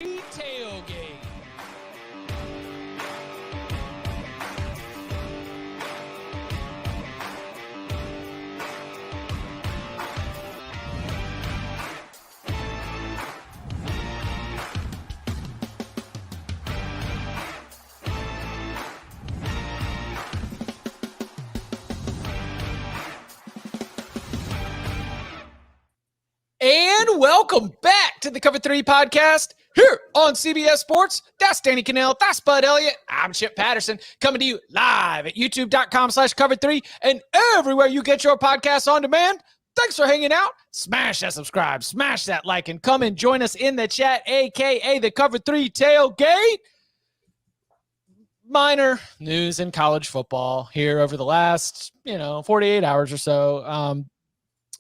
Tailgate. And welcome back to the Cover 3 podcast here on CBS Sports. That's Danny Cannell. That's Bud Elliott. I'm Chip Patterson coming to you live at youtube.com/cover3 and everywhere you get your podcasts on demand. Thanks for hanging out. Smash that subscribe, smash that like, and come and join us in the chat, a.k.a. the Cover 3 Tailgate. Minor news in college football here over the last, 48 hours or so.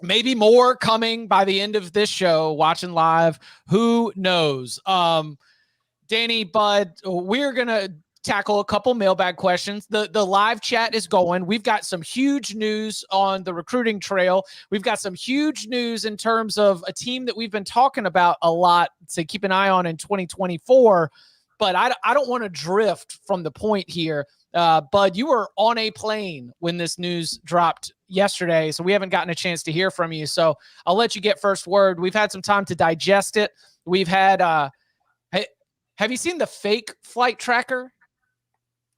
Maybe more coming by the end of this show, watching live. Who knows? Danny, Bud, we're going to tackle a couple mailbag questions. The live chat is going. We've got some huge news on the recruiting trail. We've got some huge news in terms of a team that we've been talking about a lot to keep an eye on in 2024. But I don't want to drift from the point here. Bud, you were on a plane when this news dropped yesterday, so we haven't gotten a chance to hear from you. So I'll let you get first word. We've had some time to digest it. We've had have you seen the fake flight tracker?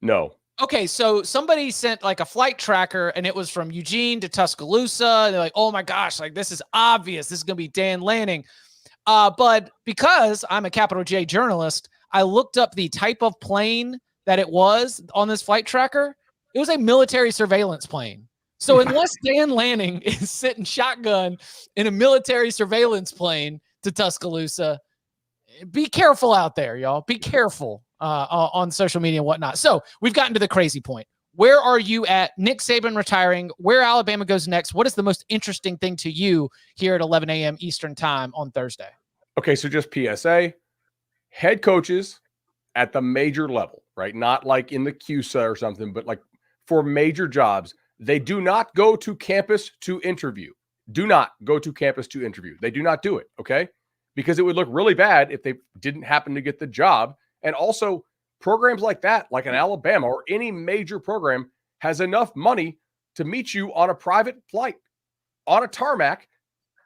No. Okay, so somebody sent like a flight tracker, and it was from Eugene to Tuscaloosa. And they're like, oh my gosh, like this is obvious. This is going to be Dan Lanning. But because I'm a capital J journalist, I looked up the type of plane that it was on this flight tracker. It was a military surveillance plane. So unless Dan Lanning is sitting shotgun in a military surveillance plane to Tuscaloosa, be careful out there, y'all. Be careful on social media and whatnot. So we've gotten to the crazy point. Where are you at? Nick Saban retiring, where Alabama goes next. What is the most interesting thing to you here at 11 a.m. Eastern time on Thursday? Okay, so just PSA, head coaches at the major level, right? Not like in the CUSA or something, but like for major jobs, they do not go to campus to interview. Do not go to campus to interview. They do not do it, okay? Because it would look really bad if they didn't happen to get the job. And also, programs like that, like an Alabama or any major program, has enough money to meet you on a private flight, on a tarmac,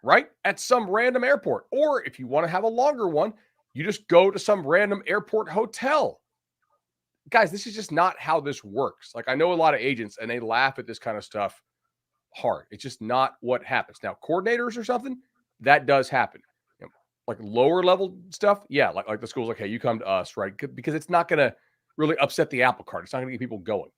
right? At some random airport. Or if you want to have a longer one, you just go to some random airport hotel. Guys, this is just not how this works. Like, I know a lot of agents and they laugh at this kind of stuff hard. It's just not what happens. Now, coordinators or something, that does happen. You know, like lower level stuff, yeah, like the school's like, hey, you come to us, right? Because it's not going to really upset the apple cart. It's not going to get people going.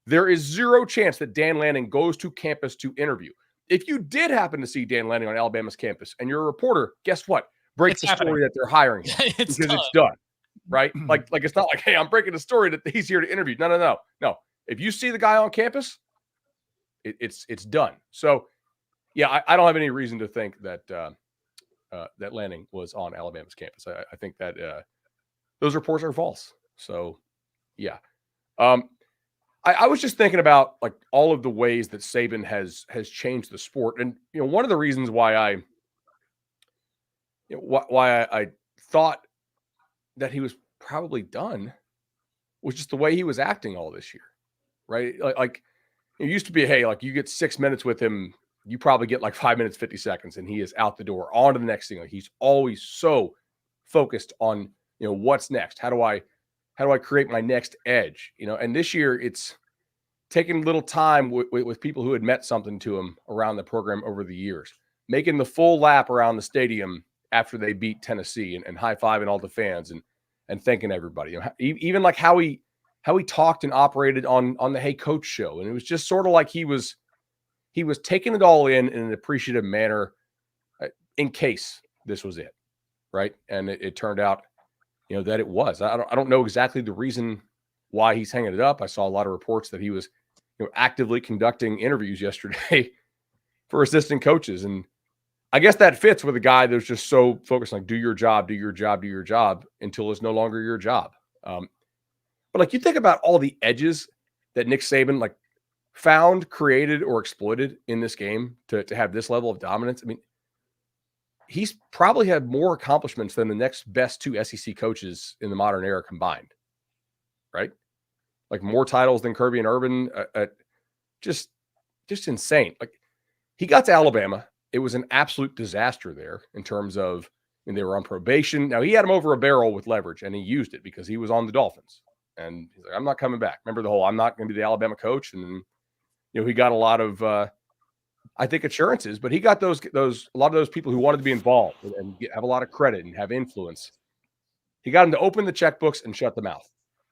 There is zero chance that Dan Lanning goes to campus to interview. If you did happen to see Dan Lanning on Alabama's campus and you're a reporter, guess what? Break the story that they're hiring him It's done. Right? Like it's not like, hey, I'm breaking the story that he's here to interview. No. If you see the guy on campus, it's done. So, yeah, I don't have any reason to think that that Lanning was on Alabama's campus. I think that those reports are false. So, yeah. I was just thinking about like all of the ways that Saban has changed the sport, and one of the reasons why I thought that he was probably done was just the way he was acting all this year, right? Like it used to be, hey, like you get 6 minutes with him, you probably get like 5 minutes, 50 seconds, and he is out the door, on to the next thing. Like he's always so focused on, what's next? How do I create my next edge? And this year it's taking a little time with people who had meant something to him around the program over the years, making the full lap around the stadium after they beat Tennessee and high-fiving all the fans and thanking everybody. Even like how he talked and operated on the Hey Coach show. And it was just sort of like he was taking it all in an appreciative manner in case this was it, right? And it turned out, that it was. I don't know exactly the reason why he's hanging it up. I saw a lot of reports that he was actively conducting interviews yesterday for assistant coaches. And I guess that fits with a guy that's just so focused on do your job until it's no longer your job. But like you think about all the edges that Nick Saban like found, created, or exploited in this game to have this level of dominance. I mean, he's probably had more accomplishments than the next best 2 SEC coaches in the modern era combined, right? Like more titles than Kirby and Urban, just insane. Like he got to Alabama. It was an absolute disaster there in terms of, and they were on probation. Now he had him over a barrel with leverage, and he used it because he was on the Dolphins. And he's like, I'm not coming back. Remember the whole, I'm not going to be the Alabama coach. And, he got a lot of, I think, assurances, but he got a lot of those people who wanted to be involved and have a lot of credit and have influence. He got them to open the checkbooks and shut the mouth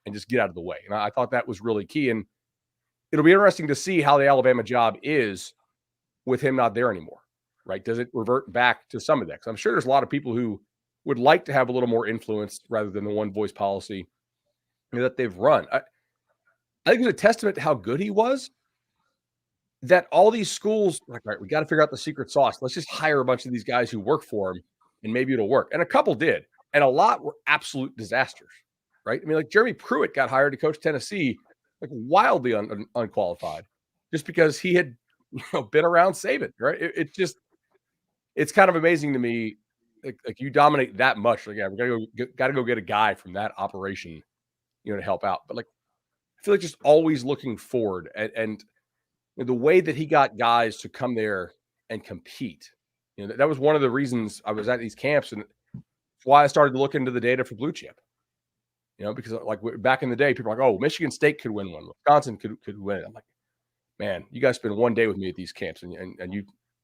and just get out of the way. And I thought that was really key. And it'll be interesting to see how the Alabama job is with him not there anymore, right? Does it revert back to some of that? Because I'm sure there's a lot of people who would like to have a little more influence rather than the one voice policy that they've run. I think it's a testament to how good he was that all these schools, like, all right, we got to figure out the secret sauce. Let's just hire a bunch of these guys who work for him and maybe it'll work. And a couple did. And a lot were absolute disasters, right? I mean, like Jeremy Pruitt got hired to coach Tennessee, like wildly unqualified, just because he had been around Saban, right? It's kind of amazing to me. Like you dominate that much. Like, yeah, we got to go get a guy from that operation, to help out. But like, I feel like just always looking forward and the way that he got guys to come there and compete. That was one of the reasons I was at these camps, and it's why I started to look into the data for Blue Chip. Because like back in the day, people were like, oh, Michigan State could win one, Wisconsin could win it. I'm like, man, you guys spend one day with me at these camps, and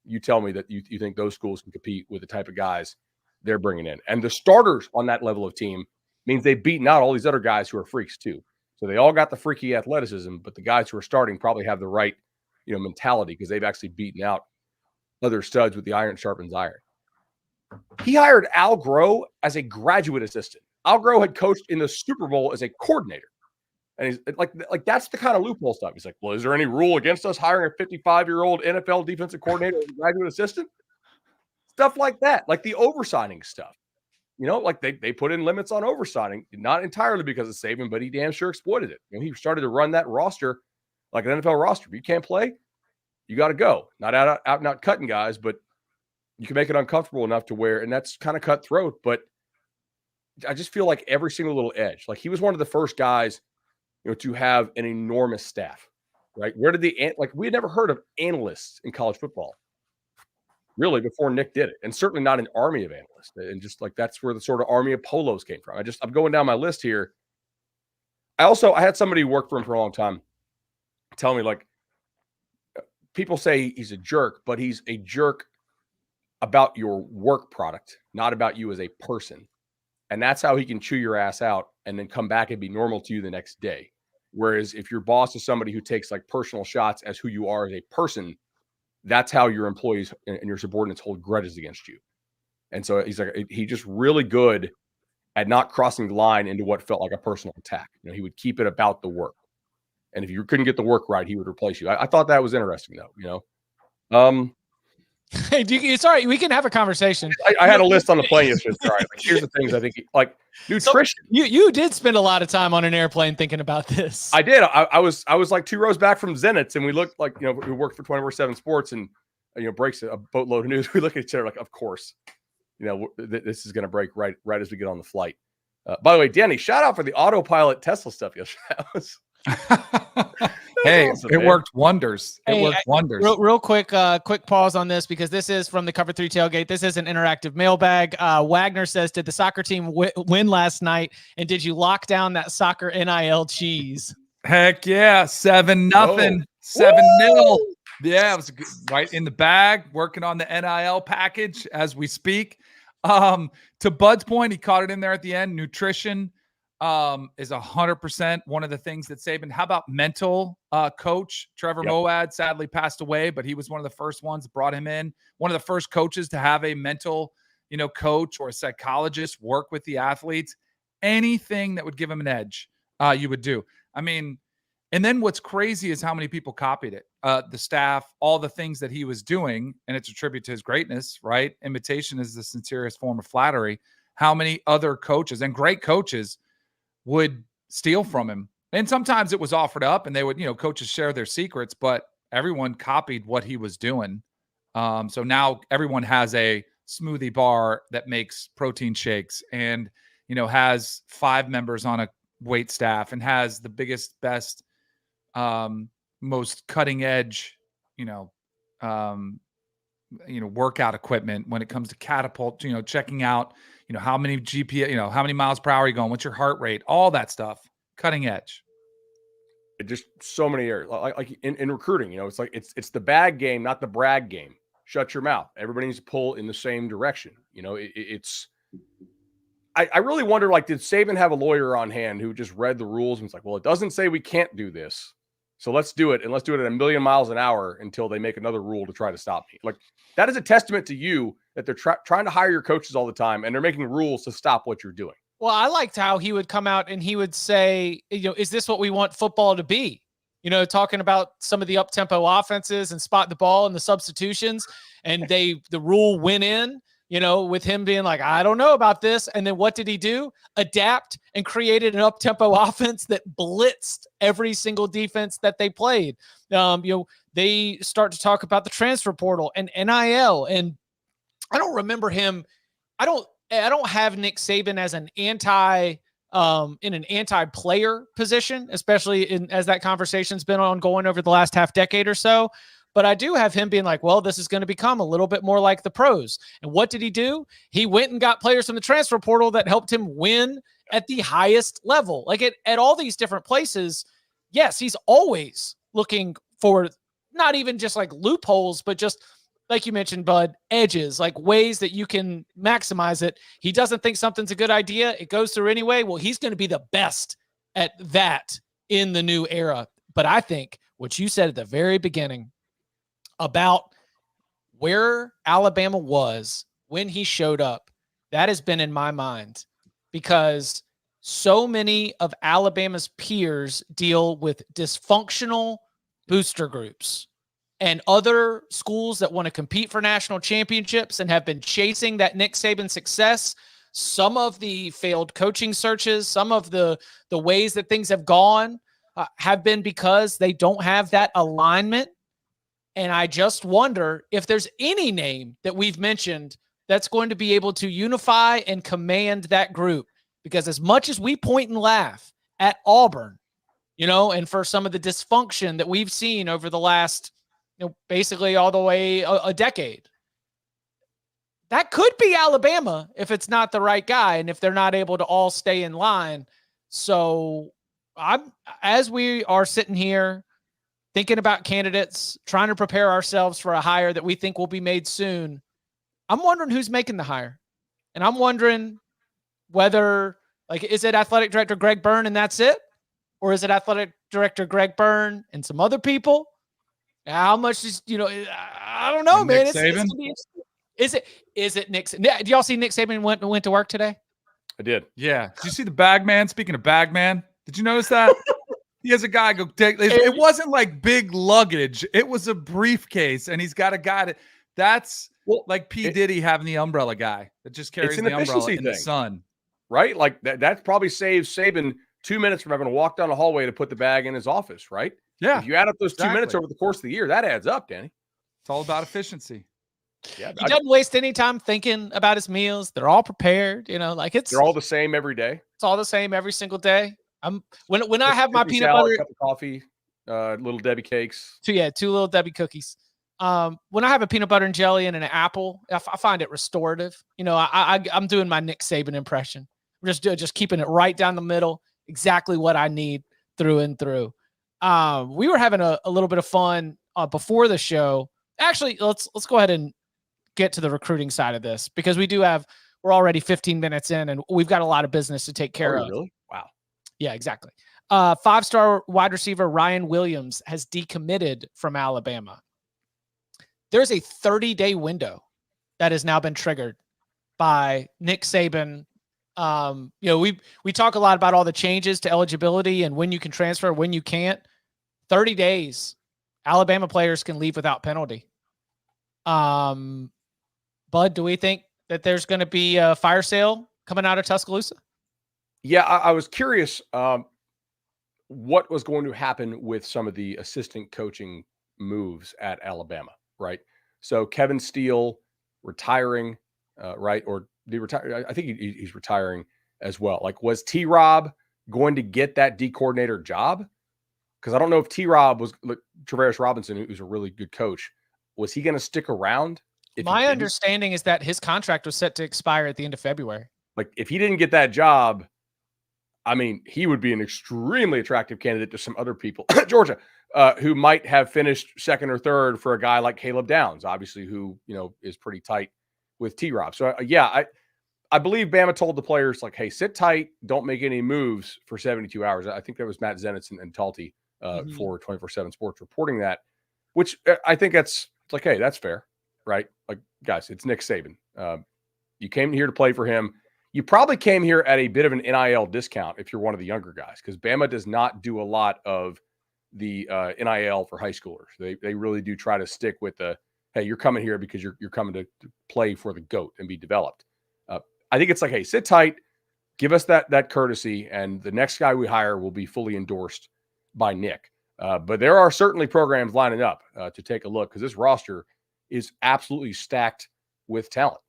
you tell me that you think those schools can compete with the type of guys they're bringing in. And the starters on that level of team means they've beaten out all these other guys who are freaks too. So they all got the freaky athleticism, but the guys who are starting probably have the right, mentality because they've actually beaten out other studs with the iron sharpens iron. He hired Al Groh as a graduate assistant. Al Groh had coached in the Super Bowl as a coordinator. And he's like that's the kind of loophole stuff. He's like, well, is there any rule against us hiring a 55-year-old NFL defensive coordinator as a graduate assistant? Stuff like that, like the oversigning stuff. Like they put in limits on oversigning, not entirely because of Saban, but he damn sure exploited it. He started to run that roster like an NFL roster. If you can't play, you got to go. Not out cutting guys, but you can make it uncomfortable enough to where, and that's kind of cutthroat. But I just feel like every single little edge, like he was one of the first guys, to have an enormous staff, right? Where did we had never heard of analysts in college football, really, before Nick did it, and certainly not an army of analysts. And just like that's where the sort of army of polos came from. I'm going down my list here. I had somebody who worked for him for a long time tell me, like, people say he's a jerk, but he's a jerk about your work product, not about you as a person. And that's how he can chew your ass out and then come back and be normal to you the next day. Whereas if your boss is somebody who takes like personal shots as who you are as a person, that's how your employees and your subordinates hold grudges against you. And so he's just really good at not crossing the line into what felt like a personal attack. He would keep it about the work. And if you couldn't get the work right, he would replace you. I thought that was interesting though, Hey, sorry, we can have a conversation. I had a list on the plane yesterday. All right, here's the things I think, like nutrition. So you did spend a lot of time on an airplane thinking about this. I did. I was like 2 rows back from Zenit's, and we looked like, we worked for 24/7 Sports, and breaks a boatload of news. We look at each other like, of course, this is going to break right as we get on the flight. By the way, Danny, shout out for the autopilot Tesla stuff yesterday. Hey, awesome, it worked wonders. It worked wonders. Real quick pause on this because this is from the Cover 3 tailgate. This is an interactive mailbag. Wagner says, did the soccer team win last night? And did you lock down that soccer NIL cheese? Heck yeah. 7-0. 7-0. Yeah, it was right in the bag, working on the NIL package as we speak. To Bud's point, he caught it in there at the end. Nutrition is 100% one of the things that Saban. How about mental coach? Trevor Moawad sadly passed away, but he was one of the first ones that brought him in. One of the first coaches to have a mental, coach or a psychologist work with the athletes. Anything that would give him an edge, you would do. I mean, and then what's crazy is how many people copied it. The staff, all the things that he was doing, and it's a tribute to his greatness, right? Imitation is the sincerest form of flattery. How many other coaches and great coaches would steal from him? And sometimes it was offered up and they would, coaches share their secrets, but everyone copied what he was doing. So now everyone has a smoothie bar that makes protein shakes and, has 5 members on a wait staff and has the biggest, best, most cutting edge, workout equipment when it comes to catapult, checking out, how many GPS, how many miles per hour are you going, what's your heart rate, all that stuff, cutting edge. It just so many areas like in recruiting, it's like, it's the bag game, not the brag game. Shut your mouth. Everybody needs to pull in the same direction. I really wonder, like, did Saban have a lawyer on hand who just read the rules and was like, well, it doesn't say we can't do this, so let's do it. And let's do it at 1,000,000 miles an hour until they make another rule to try to stop me. Like, that is a testament to you that they're trying to hire your coaches all the time and they're making rules to stop what you're doing. Well, I liked how he would come out and he would say, is this what we want football to be? Talking about some of the up-tempo offenses and spot the ball and the substitutions, and the rule went in, with him being like, I don't know about this. And then what did he do? Adapt and created an up-tempo offense that blitzed every single defense that they played. They start to talk about the transfer portal and NIL. And I don't remember him. I don't have Nick Saban as an in an anti-player position, especially as that conversation's been ongoing over the last half decade or so. But I do have him being like, well, this is going to become a little bit more like the pros. And what did he do? He went and got players from the transfer portal that helped him win at the highest level. Like at all these different places, yes, he's always looking for not even just like loopholes, but just like you mentioned, Bud, edges, like ways that you can maximize it. He doesn't think something's a good idea. It goes through anyway. Well, he's going to be the best at that in the new era. But I think what you said at the very beginning about where Alabama was when he showed up, that has been in my mind, because so many of Alabama's peers deal with dysfunctional booster groups and other schools that want to compete for national championships and have been chasing that Nick Saban success. Some of the failed coaching searches, some of the ways that things have gone have been because they don't have that alignment. And I just wonder if there's any name that we've mentioned that's going to be able to unify and command that group. Because as much as we point and laugh at Auburn, and for some of the dysfunction that we've seen over the last, basically all the way a decade, that could be Alabama if it's not the right guy and if they're not able to all stay in line. So as we are sitting here thinking about candidates, trying to prepare ourselves for a hire that we think will be made soon, I'm wondering who's making the hire. And I'm wondering whether, is it athletic director Greg Byrne and that's it? Or is it athletic director Greg Byrne and some other people? How much is, I don't know, man. Nick Saban? Is it Nick? Do y'all see Nick Saban went to work today? I did. Yeah. Did you see the bag man? Speaking of bag man, did you notice that? He has a guy go take. It wasn't like big luggage. It was a briefcase, and he's got a guy that's like P. Diddy having the umbrella guy that just carries the umbrella in the sun. Right? Like that probably saves Saban 2 minutes from having to walk down the hallway to put the bag in his office, right? Yeah. If you add up those 2 minutes over the course of the year, that adds up, Danny. It's all about efficiency. Yeah, he doesn't waste any time thinking about his meals. They're all prepared, they're all the same every day. It's all the same every single day. When I have my peanut butter, cup of coffee, little Debbie cakes. Two little Debbie cookies. When I have a peanut butter and jelly and an apple, I find it restorative. I'm doing my Nick Saban impression. I'm just keeping it right down the middle, exactly what I need through and through. We were having a little bit of fun before the show. Actually, let's go ahead and get to the recruiting side of this, because we're already 15 minutes in and we've got a lot of business to take care of. Really? Wow. Yeah, exactly. 5-star wide receiver Ryan Williams has decommitted from Alabama. There's a 30-day window that has now been triggered by Nick Saban. We talk a lot about all the changes to eligibility and when you can transfer, when you can't. 30 days, Alabama players can leave without penalty. Bud, do we think that there's going to be a fire sale coming out of Tuscaloosa? Yeah, I was curious what was going to happen with some of the assistant coaching moves at Alabama, right? So Kevin Steele retiring, right? Or did he retire? I think he's retiring as well. Like, was T-Rob going to get that D coordinator job? Because I don't know if T-Rob was Travaris Robinson, who's a really good coach. Was he going to stick around? My understanding is that his contract was set to expire at the end of February. Like, if he didn't get that job, I mean, he would be an extremely attractive candidate to some other people, Georgia, who might have finished second or third for a guy like Caleb Downs, obviously, who, is pretty tight with T-Rob. So, I believe Bama told the players, like, hey, sit tight, don't make any moves for 72 hours. I think that was Matt Zenitz and Talty for 24/7 Sports reporting that, which I think it's like, hey, that's fair, right? Like, guys, it's Nick Saban. You came here to play for him. You probably came here at a bit of an NIL discount if you're one of the younger guys, because Bama does not do a lot of the NIL for high schoolers. They really do try to stick with the, hey, you're coming here because you're coming to play for the GOAT and be developed. I think it's like, hey, sit tight, give us that courtesy, and the next guy we hire will be fully endorsed by Nick. But there are certainly programs lining up to take a look, because this roster is absolutely stacked with talent.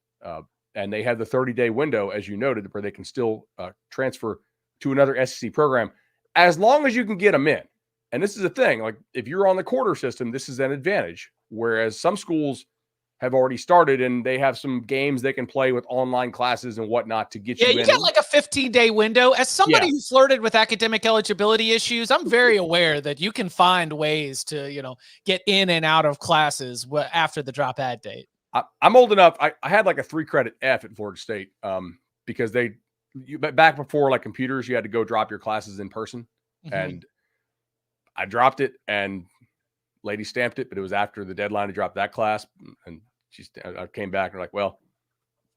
And they have the 30-day window, as you noted, where they can still transfer to another SEC program as long as you can get them in. And this is the thing, like, if you're on the quarter system, this is an advantage, whereas some schools have already started and they have some games they can play with online classes and whatnot to get you in. Yeah, you got like a 15-day window. As somebody who flirted with academic eligibility issues, I'm very aware that you can find ways to, get in and out of classes after the drop ad date. I'm old enough. I had like a 3-credit F at Florida State because back before like computers, you had to go drop your classes in person. Mm-hmm. And I dropped it and lady stamped it, but it was after the deadline to drop that class. And I came back and like, well,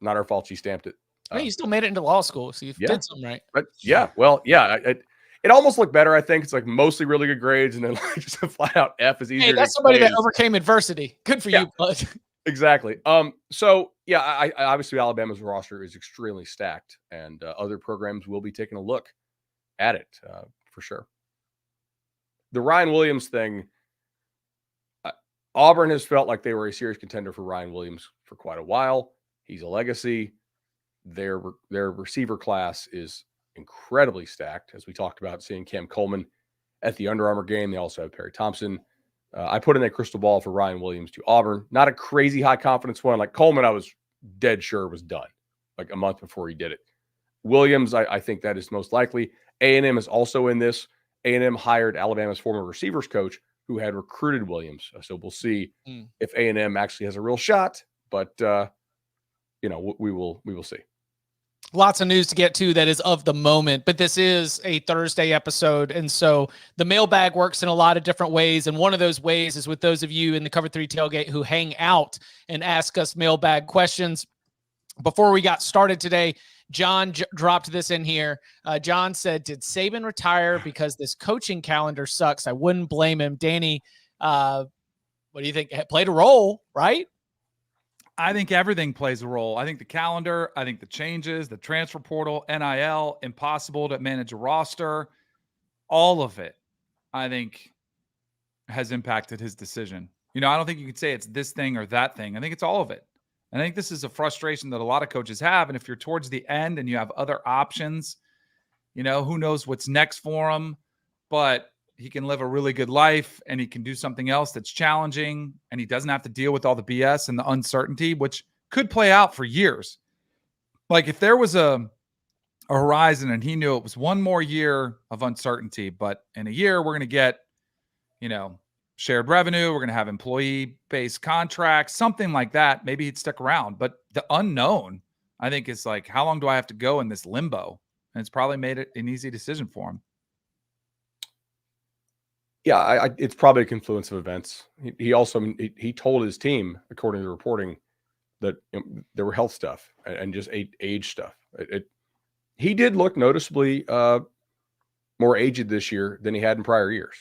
not our fault. She stamped it. Hey, you still made it into law school, so you did something right. But it almost looked better. I think it's like mostly really good grades, and then like just a flat out F is easier. Hey, that's somebody that overcame adversity. Good for you, bud. Exactly. So yeah, I obviously Alabama's roster is extremely stacked, and other programs will be taking a look at it for sure. The Ryan Williams thing, Auburn has felt like they were a serious contender for Ryan Williams for quite a while. He's a legacy. Their receiver class is incredibly stacked, as we talked about seeing Cam Coleman at the Under Armour game. They also have Perry Thompson. I put in a crystal ball for Ryan Williams to Auburn. Not a crazy high confidence one. Like Coleman, I was dead sure was done like a month before he did it. Williams, I think that is most likely. A&M is also in this. A&M hired Alabama's former receivers coach who had recruited Williams. So we'll see if A&M actually has a real shot, but we will see. Lots of news to get to that is of the moment, but this is a Thursday episode. And so the mailbag works in a lot of different ways. And one of those ways is with those of you in the Cover 3 tailgate who hang out and ask us mailbag questions. Before we got started today, John dropped this in here. John said, did Saban retire because this coaching calendar sucks? I wouldn't blame him. Danny, what do you think? Played a role, right? I think everything plays a role. I think the calendar, I think the changes, the transfer portal, NIL, impossible to manage a roster, all of it, I think has impacted his decision. I don't think you could say it's this thing or that thing. I think it's all of it. I think this is a frustration that a lot of coaches have. And if you're towards the end and you have other options, who knows what's next for him, but he can live a really good life and he can do something else that's challenging and he doesn't have to deal with all the BS and the uncertainty, which could play out for years. Like if there was a horizon and he knew it was one more year of uncertainty, but in a year we're going to get, shared revenue, we're going to have employee-based contracts, something like that, maybe he'd stick around. But the unknown, I think, is like, how long do I have to go in this limbo? And it's probably made it an easy decision for him. Yeah, it's probably a confluence of events. He also he told his team, according to the reporting, that there were health stuff and just age stuff. He did look noticeably more aged this year than he had in prior years.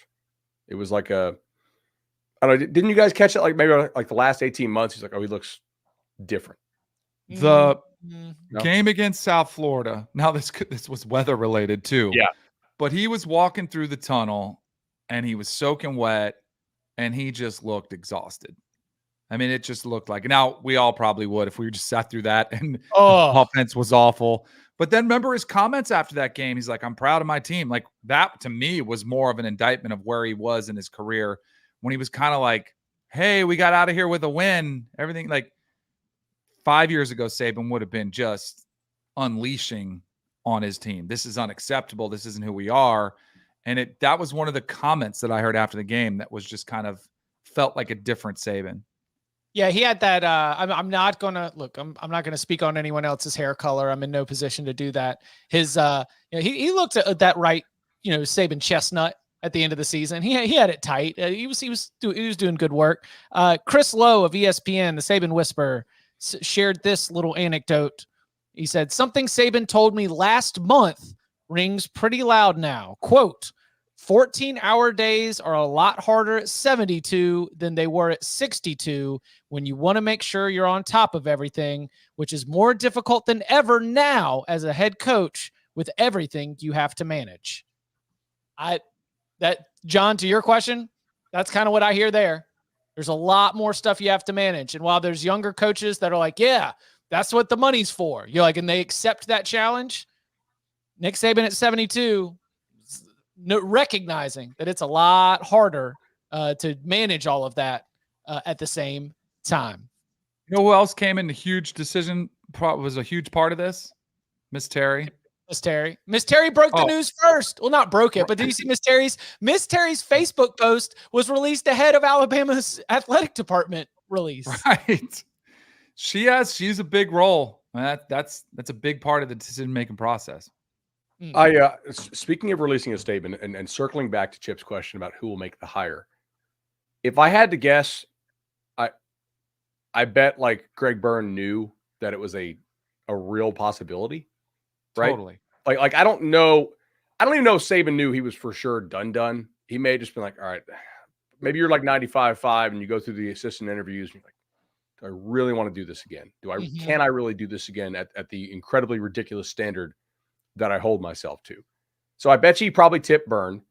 It was like I don't know. Didn't you guys catch it? Like maybe like the last 18 months, he's like, oh, he looks different. The game against South Florida. Now this was weather related too. Yeah, but he was walking through the tunnel. And he was soaking wet, and he just looked exhausted. I mean, it just looked like, now we all probably would if we just sat through that and Oh, offense was awful. But then remember his comments after that game. He's like, I'm proud of my team. Like, that to me was more of an indictment of where he was in his career when he was kind of like, hey, we got out of here with a win. Everything, like 5 years ago, Saban would have been just unleashing on his team. This is unacceptable. This isn't who we are. And that was one of the comments that I heard after the game that was just kind of felt like a different Saban. yeah, he had that. I'm not gonna look. I'm not gonna speak on anyone else's hair color. I'm in no position to do that. His, he looked at that right, Saban chestnut at the end of the season. He had it tight. He was doing good work. Chris Lowe of ESPN, the Saban Whisperer, shared this little anecdote. He said, something Saban told me last month rings pretty loud now. Quote, 14-hour days are a lot harder at 72 than they were at 62 when you want to make sure you're on top of everything, which is more difficult than ever now as a head coach with everything you have to manage. John, to your question, that's kind of what I hear there. There's a lot more stuff you have to manage. And while there's younger coaches that are like, yeah, that's what the money's for, you're like, and they accept that challenge. Nick Saban at 72, recognizing that it's a lot harder to manage all of that at the same time. You know who else came in a huge decision, was a huge part of this? Miss Terry. Miss Terry broke the news first. Well, not broke it, but did you see Miss Terry's Facebook post was released ahead of Alabama's athletic department release? Right. She's a big role. That's a big part of the decision-making process. Speaking of releasing a statement and circling back to Chip's question about who will make the hire, if I had to guess, I bet like Greg Byrne knew that it was a real possibility, right? Totally. Like I don't know. I don't even know if Saban knew he was for sure done. He may have just been like, all right, maybe you're like 95.5 and you go through the assistant interviews and you're like, do I really want to do this again? Can I really do this again at the incredibly ridiculous standard that I hold myself to? So I bet you he probably tipped Byrne.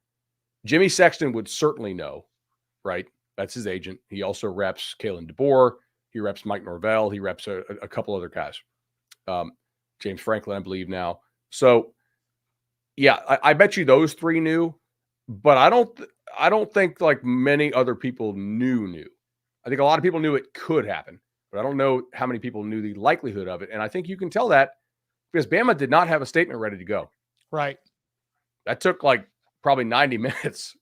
Jimmy Sexton would certainly know, right? That's his agent. He also reps Kalen DeBoer. He reps Mike Norvell. He reps a couple other guys. James Franklin, I believe now. So yeah, I bet you those three knew, but I don't think like many other people knew. I think a lot of people knew it could happen, but I don't know how many people knew the likelihood of it. And I think you can tell that because Bama did not have a statement ready to go. Right. That took like probably 90 minutes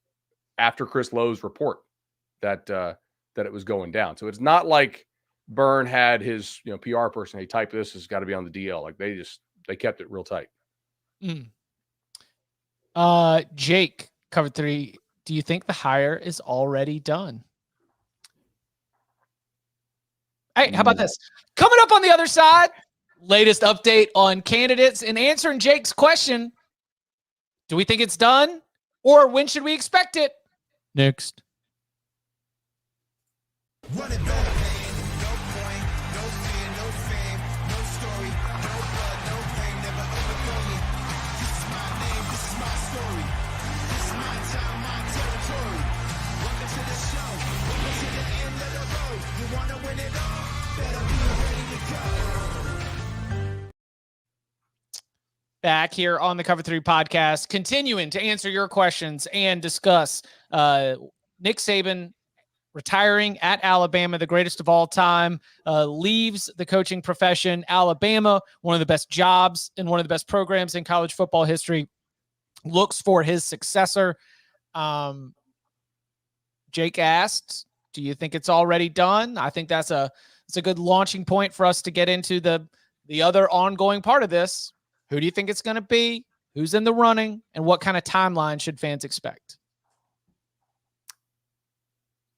after Chris Lowe's report that it was going down. So it's not like Byrne had his PR person, hey, type this, has got to be on the DL. Like they kept it real tight. Jake, Cover 3, do you think the hire is already done? Hey, how about this? Coming up on the other side, latest update on candidates and answering Jake's question. Do we think it's done? Or when should we expect it? Next. Run it back. No point, no fear, no fame, no story, no blood, no pain, never overthrow me. This is my name, this is my story. This is my town, my territory. Welcome to the show. Welcome to the end of the road. You want to win it all? Better be ready to go. Back here on the Cover 3 podcast, continuing to answer your questions and discuss Nick Saban retiring at Alabama, the greatest of all time, leaves the coaching profession. Alabama, one of the best jobs and one of the best programs in college football history, looks for his successor. Jake asked, do you think it's already done? I think it's a good launching point for us to get into the other ongoing part of this. Who do you think it's going to be? Who's in the running? And what kind of timeline should fans expect?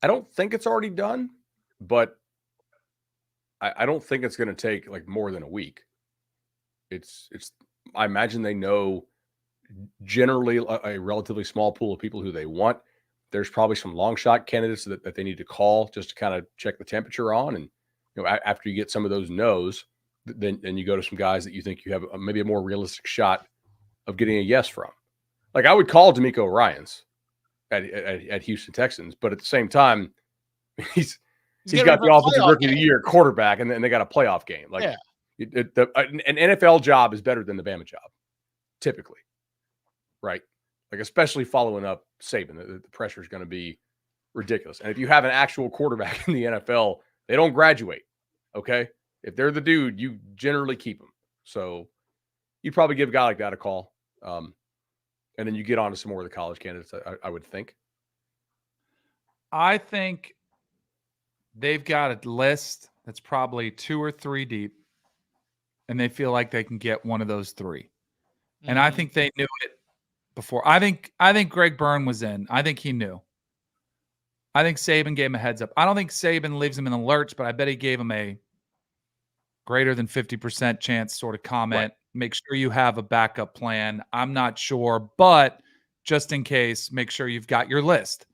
I don't think it's already done, but I don't think it's going to take like more than a week. I imagine they know generally a relatively small pool of people who they want. There's probably some long shot candidates that they need to call just to kind of check the temperature on. And, after you get some of those no's, then you go to some guys that you think you have maybe a more realistic shot of getting a yes from. Like I would call D'Amico Ryans at Houston Texans, but at the same time, he's He's got the offensive rookie of the year quarterback, and then they got a playoff game. Like, an NFL job is better than the Bama job, typically, right? Like, especially following up Saban, the pressure is going to be ridiculous. And if you have an actual quarterback in the NFL, they don't graduate. Okay, if they're the dude, you generally keep them. So you'd probably give a guy like that a call, and then you get on to some more of the college candidates. I would think. I think they've got a list that's probably 2 or 3 deep, and they feel like they can get one of those 3. Mm-hmm. And I think they knew it before. I think Greg Byrne was in. I think he knew. I think Saban gave him a heads up. I don't think Saban leaves him in the lurch, but I bet he gave him a greater than 50% chance sort of comment. Right. Make sure you have a backup plan. I'm not sure, but just in case, make sure you've got your list.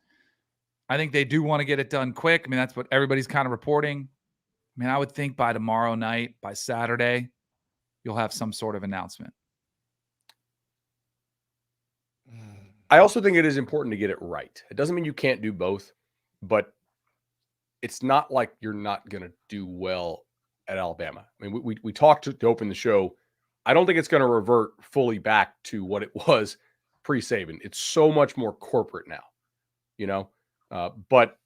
I think they do want to get it done quick. I mean, that's what everybody's kind of reporting. I mean, I would think by tomorrow night, by Saturday, you'll have some sort of announcement. I also think it is important to get it right. It doesn't mean you can't do both, but it's not like you're not going to do well at Alabama. I mean, we talked to open the show. I don't think it's going to revert fully back to what it was pre-Saban. It's so much more corporate now, you know? But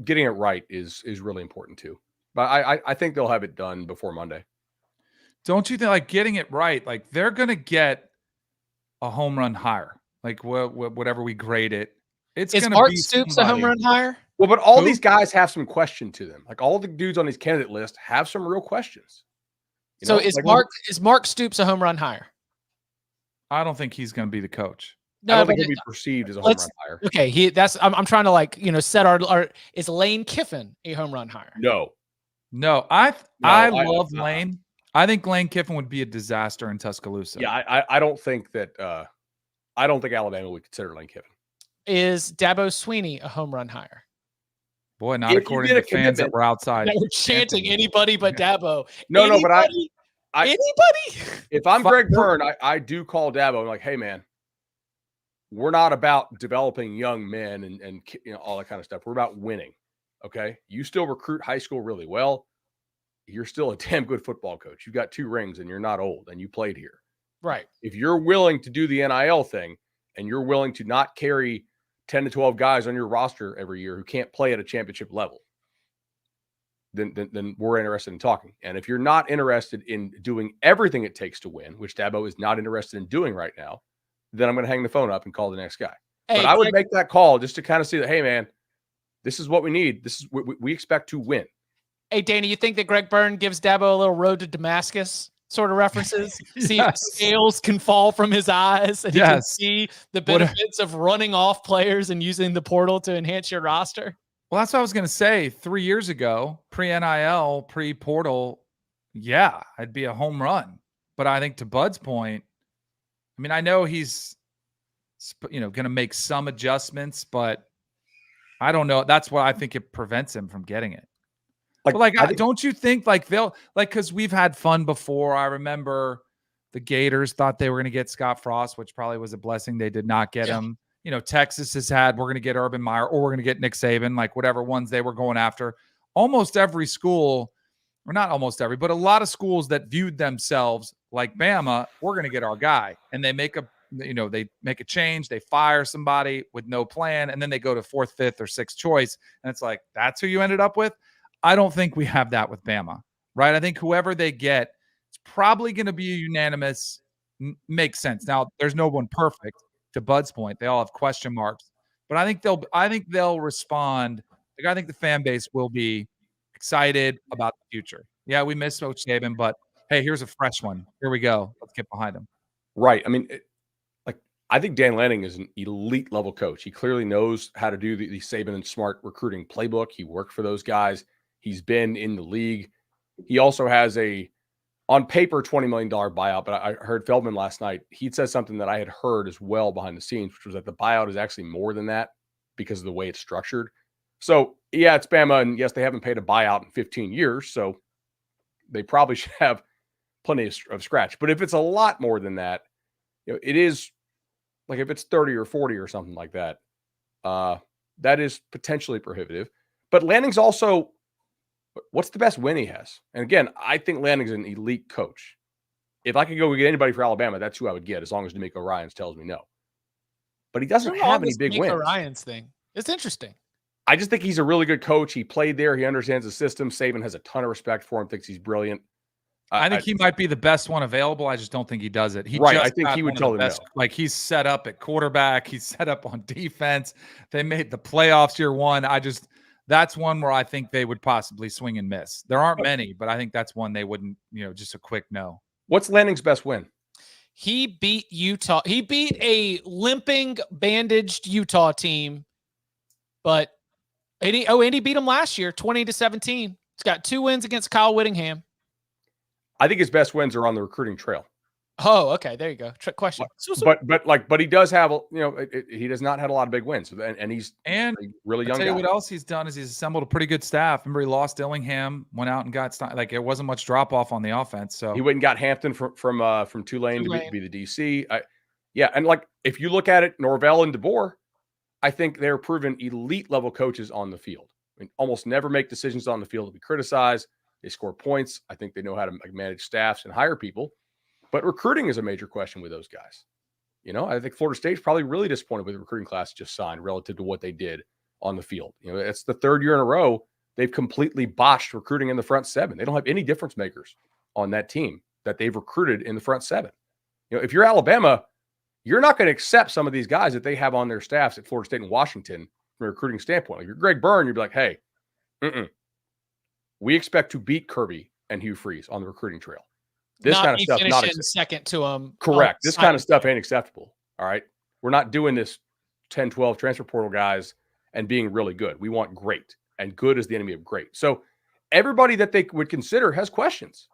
getting it right is really important too. But I think they'll have it done before Monday. Don't you think, like, getting it right, like, they're going to get a home run higher, like whatever we grade it. It's going to be Stoops a home run higher? Well, but all these guys have some question to them. Like, all the dudes on these candidate list have some real questions. So is Mark Stoops a home run higher? I don't think he's going to be the coach. No, I don't think he'll be perceived as a home run higher. Okay, I'm trying to, like, set our is Lane Kiffin a home run higher? No. I love Lane. I think Lane Kiffin would be a disaster in Tuscaloosa. Yeah, I don't think that I don't think Alabama would consider Lane Kiffin. Is Dabo Sweeney a home run higher? Boy, not according to fans that were outside. They were chanting anybody but Dabo. No, but anybody. If I'm Greg Byrne, I do call Dabo. I'm like, hey man, we're not about developing young men and all that kind of stuff. We're about winning. Okay, you still recruit high school really well. You're still a damn good football coach. You got 2 rings and you're not old and you played here. Right. If you're willing to do the NIL thing and you're willing to not carry 10 to 12 guys on your roster every year who can't play at a championship level, then we're interested in talking. And if you're not interested in doing everything it takes to win, which Dabo is not interested in doing right now, then I'm going to hang the phone up and call the next guy. Hey, but I would make that call just to kind of see that, hey man, this is what we need. This is what we expect to win. Hey, Danny, you think that Greg Byrne gives Dabo a little road to Damascus sort of references? See if scales can fall from his eyes and he can see the benefits of running off players and using the portal to enhance your roster? Well, that's what I was going to say. 3 years ago, pre-NIL, pre-portal, yeah, I'd be a home run. But I think to Bud's point, I mean, I know he's, going to make some adjustments, but I don't know. That's why I think it prevents him from getting it. Don't you think they'll because we've had fun before. I remember the Gators thought they were going to get Scott Frost, which probably was a blessing. They did not get him. Texas has had, we're going to get Urban Meyer or we're going to get Nick Saban, like whatever ones they were going after. Almost every school, or not almost every, but a lot of schools that viewed themselves like Bama, we're going to get our guy. And they make a change. They fire somebody with no plan. And then they go to 4th, 5th, or 6th choice. And it's like, that's who you ended up with. I don't think we have that with Bama, right? I think whoever they get, it's probably going to be a unanimous, makes sense. Now, there's no one perfect, to Bud's point. They all have question marks, but I think they'll respond. I think the fan base will be excited about the future. Yeah, we miss Coach Saban, but hey, here's a fresh one. Here we go. Let's get behind him. Right. I mean, I think Dan Lanning is an elite level coach. He clearly knows how to do the Saban and Smart recruiting playbook. He worked for those guys. He's been in the league. He also has on paper, $20 million buyout, but I heard Feldman last night. He said something that I had heard as well behind the scenes, which was that the buyout is actually more than that because of the way it's structured. So, yeah, it's Bama, and yes, they haven't paid a buyout in 15 years, so they probably should have plenty of scratch. But if it's a lot more than that, it is like if it's 30 or 40 or something like that, that is potentially prohibitive. But Lanning's also What's the best win he has? And again, I think Lanning's an elite coach. If I could go get anybody for Alabama, that's who I would get, as long as D'Amico Ryans tells me no. But he doesn't have any big wins. Ryans thing. It's interesting. I just think he's a really good coach. He played there. He understands the system. Saban has a ton of respect for him, thinks he's brilliant. I think he might be the best one available. I just don't think he does it. I think he would tell him no. Like, he's set up at quarterback. He's set up on defense. They made the playoffs year one. That's one where I think they would possibly swing and miss. There aren't many, but I think that's one they wouldn't, just a quick no. What's Lanning's best win? He beat Utah. He beat a limping, bandaged Utah team, but and he beat them last year, 20-17. He's got 2 wins against Kyle Whittingham. I think his best wins are on the recruiting trail. Oh, okay. There you go. Trick question. But he does have, he does not have a lot of big wins, and he's really young. I'll tell you what else he's done is he's assembled a pretty good staff. Remember, he lost Dillingham, went out and got it wasn't much drop off on the offense. So he went and got Hampton from Tulane to be the DC. And if you look at it, Norvell and DeBoer, I think they're proven elite level coaches on the field. I mean, almost never make decisions on the field to be criticized. They score points. I think they know how to manage staffs and hire people. But recruiting is a major question with those guys. I think Florida State's probably really disappointed with the recruiting class just signed relative to what they did on the field. It's the 3rd year in a row they've completely botched recruiting in the front 7. They don't have any difference makers on that team that they've recruited in the front 7. If you're Alabama, you're not going to accept some of these guys that they have on their staffs at Florida State and Washington from a recruiting standpoint. If you're Greg Byrne, you'd be like, hey, we expect to beat Kirby and Hugh Freeze on the recruiting trail. This kind of stuff, not second to him. Correct. This kind of stuff ain't acceptable. All right. We're not doing this 10, 12 transfer portal guys and being really good. We want great, and good is the enemy of great. So everybody that they would consider has questions.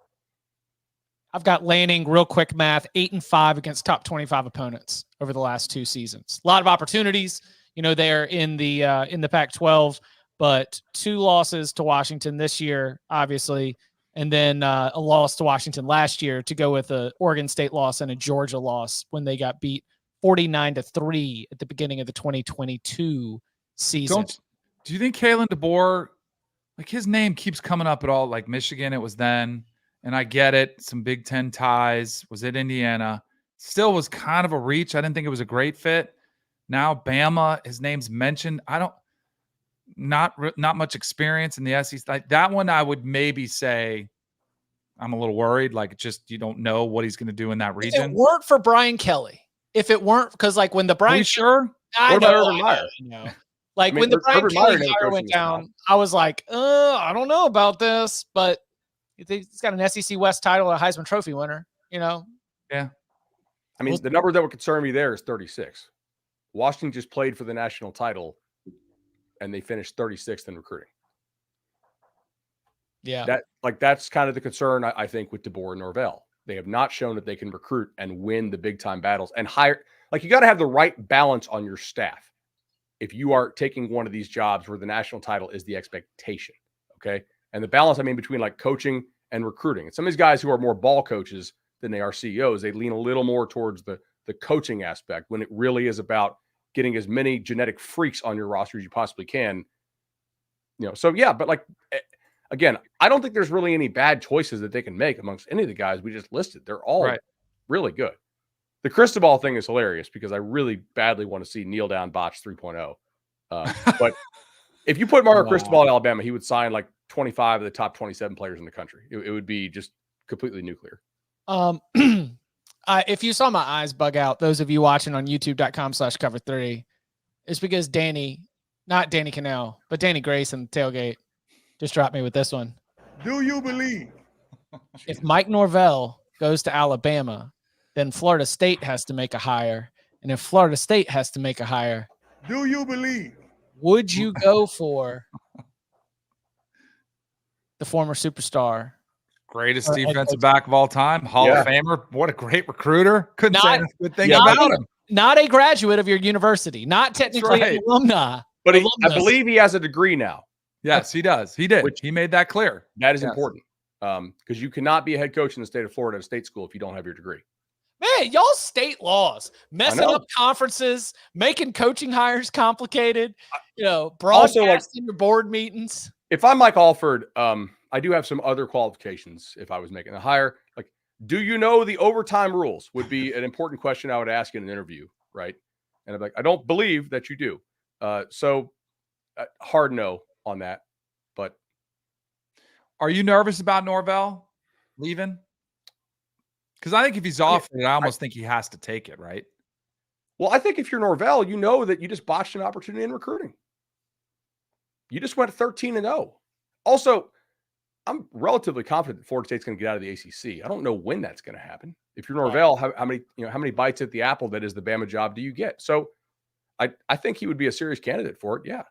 I've got Lanning, real quick math, 8-5 against top 25 opponents over the last 2 seasons. A lot of opportunities, they're in the Pac-12, but 2 losses to Washington this year, obviously. And then a loss to Washington last year to go with a Oregon State loss and a Georgia loss when they got beat 49-3 at the beginning of the 2022 season. Do you think Kalen DeBoer, his name keeps coming up at all? Like Michigan, it was then, and I get it. Some Big Ten ties. Was it Indiana? Still was kind of a reach. I didn't think it was a great fit. Now Bama, his name's mentioned. Not much experience in the SEC. That one I would maybe say I'm a little worried. You don't know what he's going to do in that region. If it weren't for Brian Kelly, because when the Brian, are you sure? What about Urban Meyer? When the Brian Kelly hire went down, I was like, I don't know about this, but he's got an SEC West title, a Heisman Trophy winner. Yeah. I mean, the number that would concern me there is 36. Washington just played for the national title, and they finished 36th in recruiting. Yeah. That's kind of the concern, I think, with DeBoer and Norvell. They have not shown that they can recruit and win the big time battles and hire. You got to have the right balance on your staff if you are taking one of these jobs where the national title is the expectation. Okay. And the balance, between coaching and recruiting. And some of these guys who are more ball coaches than they are CEOs, they lean a little more towards the coaching aspect when it really is about getting as many genetic freaks on your roster as you possibly can. But again, I don't think there's really any bad choices that they can make amongst any of the guys we just listed. They're all really good. The Cristobal thing is hilarious because I really badly want to see kneel down botch 3.0. But if you put Mario Cristobal in Alabama, he would sign 25 of the top 27 players in the country. It would be just completely nuclear. If you saw my eyes bug out, those of you watching on youtube.com/cover3, it's because not Danny Cannell, but Danny Grayson, tailgate, just dropped me with this one. Do you believe? If Mike Norvell goes to Alabama, then Florida State has to make a hire. And if Florida State has to make a hire, do you believe? Would you go for the former superstar? Greatest defensive back of all time, Hall of Famer. What a great recruiter. Couldn't say a good thing about him. Not a graduate of your university, not technically an alumni. But I believe he has a degree now. Yes, he does. He did. He made that clear. That is important because you cannot be a head coach in the state of Florida at a state school if you don't have your degree. Man, y'all state laws, messing up conferences, making coaching hires complicated, broadcasting your board meetings. If I'm Mike Alford, I do have some other qualifications if I was making a hire. Like, do you know the overtime rules would be an important question I would ask in an interview, right? And I'm like, I don't believe that you do. So hard no on that. But are you nervous about Norvell leaving? Because I think if he's offered it, I almost think he has to take it, right? Well, I think if you're Norvell, you know that you just botched an opportunity in recruiting. You just went 13-0. Also, I'm relatively confident that Florida State's going to get out of the ACC. I don't know when that's going to happen. If you're Norvell, how many bites at the apple that is the Bama job do you get? So I think he would be a serious candidate for it. Yeah.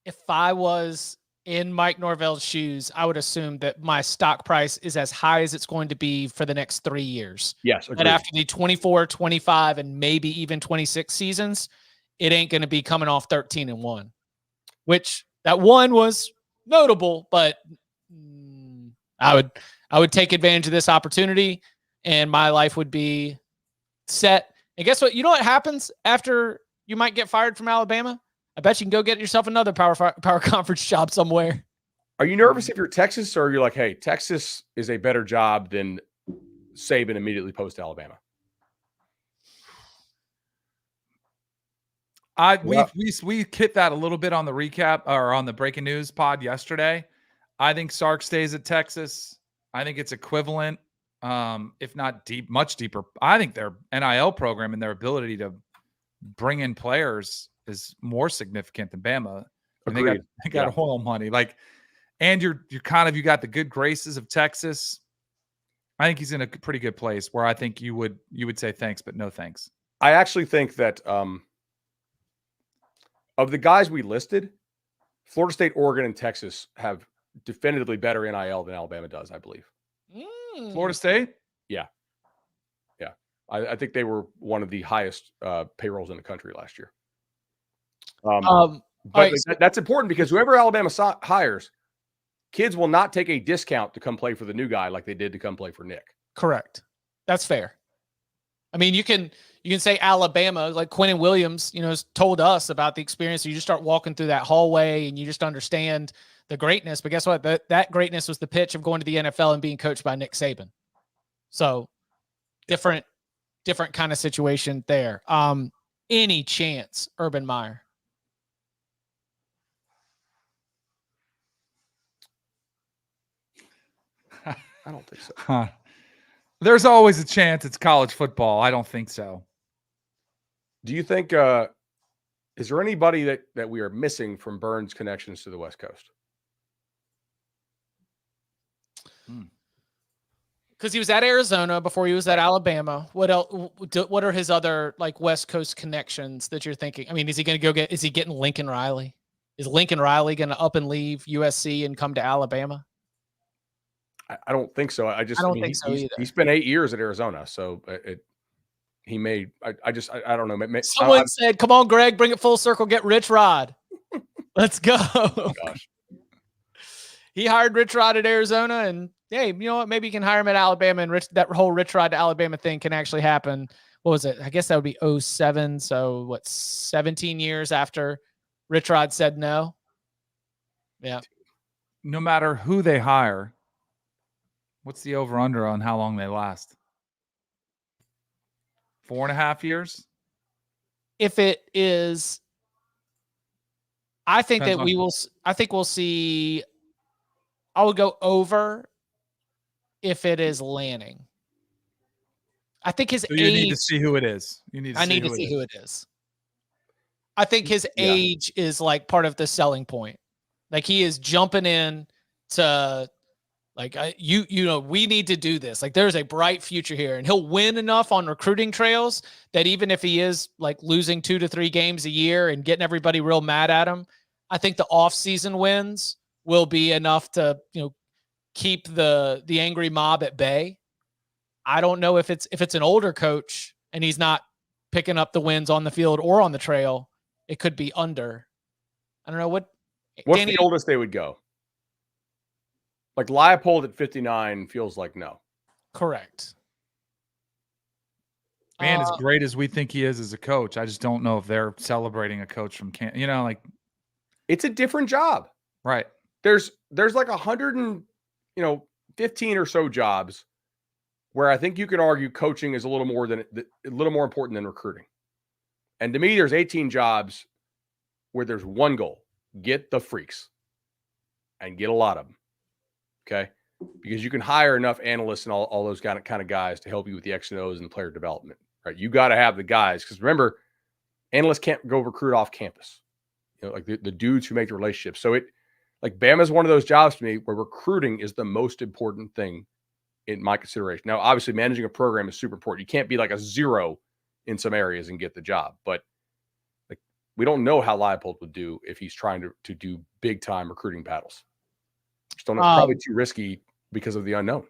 If I was in Mike Norvell's shoes, I would assume that my stock price is as high as it's going to be for the next 3 years. Yes. But after the 24, 25, and maybe even 26 seasons, it ain't going to be coming off 13-1, which that one was notable, but I would take advantage of this opportunity and my life would be set. And guess what? You know what happens after you might get fired from Alabama? I bet you can go get yourself another power conference job somewhere. Are you nervous if you're Texas, or you're like, hey, Texas is a better job than Saban immediately post Alabama? We hit that a little bit on the recap or on the breaking news pod yesterday. I think Sark stays at Texas. I think it's equivalent, if not much deeper. I think their NIL program and their ability to bring in players is more significant than Bama. And they got oil money. And you got the good graces of Texas. I think he's in a pretty good place where I think you would say thanks, but no thanks. I actually think that of the guys we listed, Florida State, Oregon, and Texas have definitively better NIL than Alabama does, I believe. Florida State? Yeah. Yeah. I think they were one of the highest payrolls in the country last year. But that's important because whoever Alabama hires, kids will not take a discount to come play for the new guy like they did to come play for Nick. Correct. That's fair. I mean, you can say Alabama, like Quentin Williams, has told us about the experience. You just start walking through that hallway and you just understand the greatness. But guess what? That greatness was the pitch of going to the NFL and being coached by Nick Saban. So different kind of situation there. Any chance, Urban Meyer? I don't think so. There's always a chance. It's college football. I don't think so. Do you think is there anybody that we are missing from Burns' connections to the West Coast? Because he was at Arizona before he was at Alabama. What else? What are his other West Coast connections that you're thinking? I mean, is he going to is he getting Lincoln Riley? Is Lincoln Riley going to up and leave USC and come to Alabama? I don't think so. I don't think so either. He spent 8 years at Arizona, so he may. I don't know. Someone said, "Come on, Greg, bring it full circle. Get Rich Rod. Let's go." Oh, gosh. He hired Rich Rod at Arizona, and hey, you know what? Maybe you can hire him at Alabama, and that whole Rich Rod to Alabama thing can actually happen. What was it? I guess that would be 2007. So 17 years after Rich Rod said no. Yeah. No matter who they hire. What's the over-under on how long they last? 4.5 years? If it is, I think we'll see. I would go over if it is Lanning. I think his age. You need to see who it is. I need to see who it is. I think his age is part of the selling point. He is jumping in to. We need to do this. There's a bright future here, and he'll win enough on recruiting trails that even if he is losing 2 to 3 games a year and getting everybody real mad at him, I think the off-season wins will be enough to, keep the angry mob at bay. I don't know if it's an older coach and he's not picking up the wins on the field or on the trail. It could be under. I don't know what's Danny, the oldest they would go. Leipold at 59 feels like no. Correct. Man, as great as we think he is as a coach, I just don't know if they're celebrating a coach from Canada. It's a different job. Right. there's like 15 or so jobs where I think you can argue coaching is a little more important than recruiting. And to me, there's 18 jobs where there's one goal: get the freaks and get a lot of them. Okay. Because you can hire enough analysts and all those kind of guys to help you with the X and O's and player development, right? You got to have the guys, because remember, analysts can't go recruit off campus, like the dudes who make the relationships. So like Bama is one of those jobs to me where recruiting is the most important thing in my consideration. Now, obviously managing a program is super important. You can't be like a 0 in some areas and get the job, but like, we don't know how Leipold would do if he's trying to do big time recruiting battles. Just don't know. It's probably too risky because of the unknown.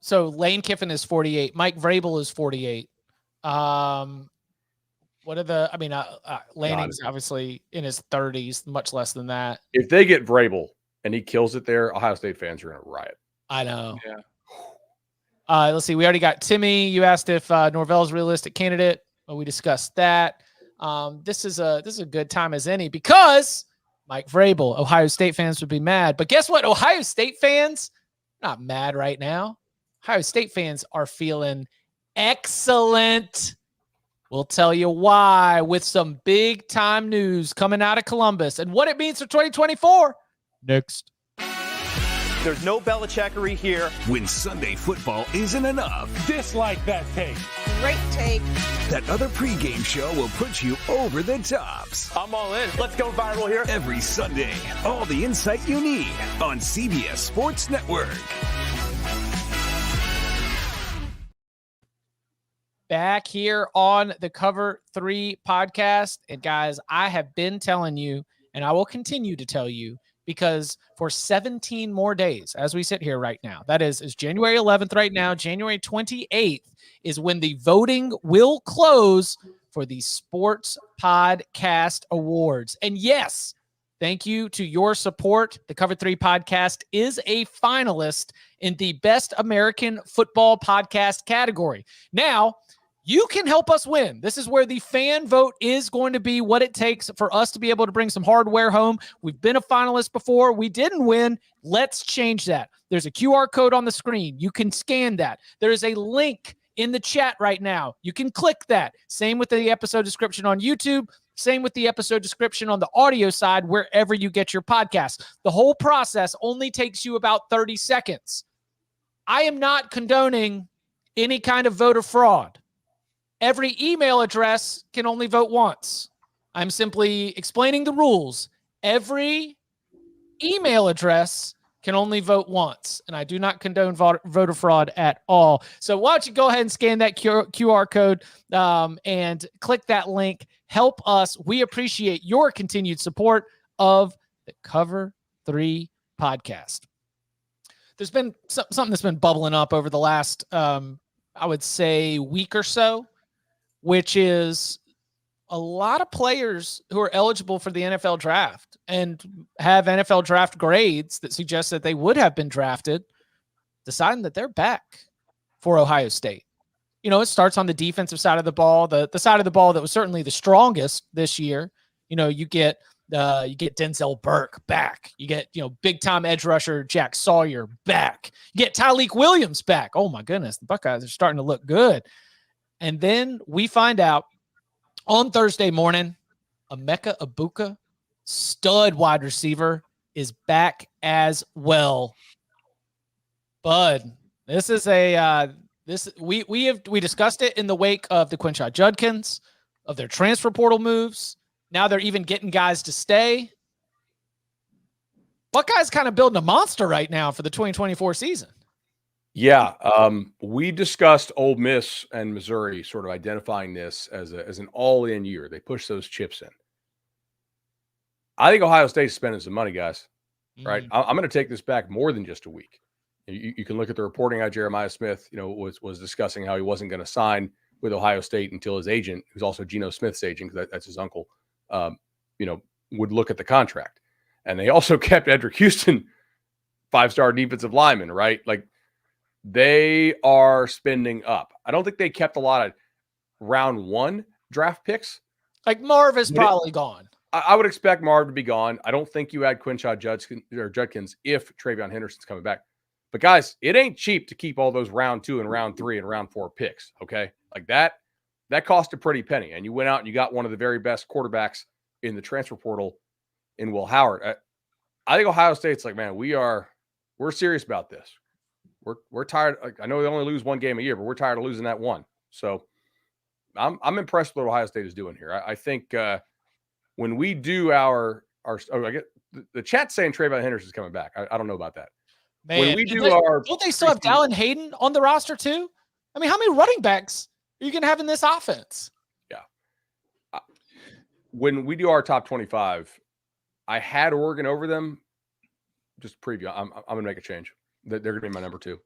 So Lane Kiffin is 48. Mike Vrabel is 48. Lanning's obviously in his 30s, much less than that. If they get Vrabel and he kills it there, Ohio State fans are going to riot. I know. Yeah. Let's see. We already got Timmy. You asked if Norvell's a realistic candidate. Well, we discussed that. This is a good time as any, because Mike Vrabel, Ohio State fans would be mad. But guess what? Ohio State fans, not mad right now. Ohio State fans are feeling excellent. We'll tell you why with some big time news coming out of Columbus and what it means for 2024. Next. There's no Belichickery here. When Sunday football isn't enough. Dislike that take. Great take. That other pregame show will put you over the tops. I'm all in. Let's go viral here. Every Sunday, all the insight you need on CBS Sports Network. Back here on the Cover 3 podcast. And guys, I have been telling you, and I will continue to tell you, because for 17 more days, as we sit here right now, that is January 11th right now, January 28th is when the voting will close for the Sports Podcast Awards. And yes, thank you to your support. The Cover 3 podcast is a finalist in the Best American Football Podcast category. Now, you can help us win. This is where the fan vote is going to be what it takes for us to be able to bring some hardware home. We've been a finalist before. We didn't win. Let's change that. There's a QR code on the screen. You can scan that. There is a link in the chat right now. You can click that. Same with the episode description on YouTube. Same with the episode description on the audio side, wherever you get your podcast. The whole process only takes you about 30 seconds. I am not condoning any kind of voter fraud. Every email address can only vote once. I'm simply explaining the rules. Every email address can only vote once, and I do not condone voter fraud at all. So why don't you go ahead and scan that QR code and click that link. Help us. We appreciate your continued support of the Cover 3 podcast. There's been something that's been bubbling up over the last, I would say, week or so, which is a lot of players who are eligible for the NFL draft and have NFL draft grades that suggest that they would have been drafted, deciding that they're back for Ohio State. You know, it starts on the defensive side of the ball, the side of the ball that was certainly the strongest this year. You know, you get Denzel Burke back. You get, big time edge rusher Jack Sawyer back. You get Tyleik Williams back. Oh my goodness, the Buckeyes are starting to look good. And then we find out on Thursday morning, Emeka Egbuka, stud wide receiver, is back as well. Bud, this is we discussed it in the wake of the Quinshot Judkins, of their transfer portal moves. Now they're even getting guys to stay. Buckeyes kind of building a monster right now for the 2024 season. Yeah, we discussed Ole Miss and Missouri sort of identifying this as an all-in year. They push those chips in. I think Ohio State's spending some money, guys. Right? I'm going to take this back more than just a week. You can look at the reporting how Jeremiah Smith, was discussing how he wasn't going to sign with Ohio State until his agent, who's also Geno Smith's agent, because that's his uncle, would look at the contract. And they also kept Edric Houston, 5-star defensive lineman, right? Like, they are spending up. I don't think they kept a lot of round 1 draft picks. Like Marv is probably gone. I would expect Marv to be gone. I don't think you add Quinshad Judkins if Travion Henderson's coming back. But guys, it ain't cheap to keep all those round 2 and round 3 and round 4 picks. Okay, like that cost a pretty penny. And you went out and you got one of the very best quarterbacks in the transfer portal in Will Howard. I think Ohio State's like, man, we're serious about this. We're tired. Like, I know they only lose one game a year, but we're tired of losing that one. So I'm impressed with what Ohio State is doing here. I think when we do I get the chat saying Travion Henderson's coming back. I don't know about that. Man, when we do don't they still have Dallin Hayden on the roster too? I mean, how many running backs are you going to have in this offense? Yeah. When we do our top 25, I had Oregon over them. Just preview. I'm going to make a change. They're going to be my number 2.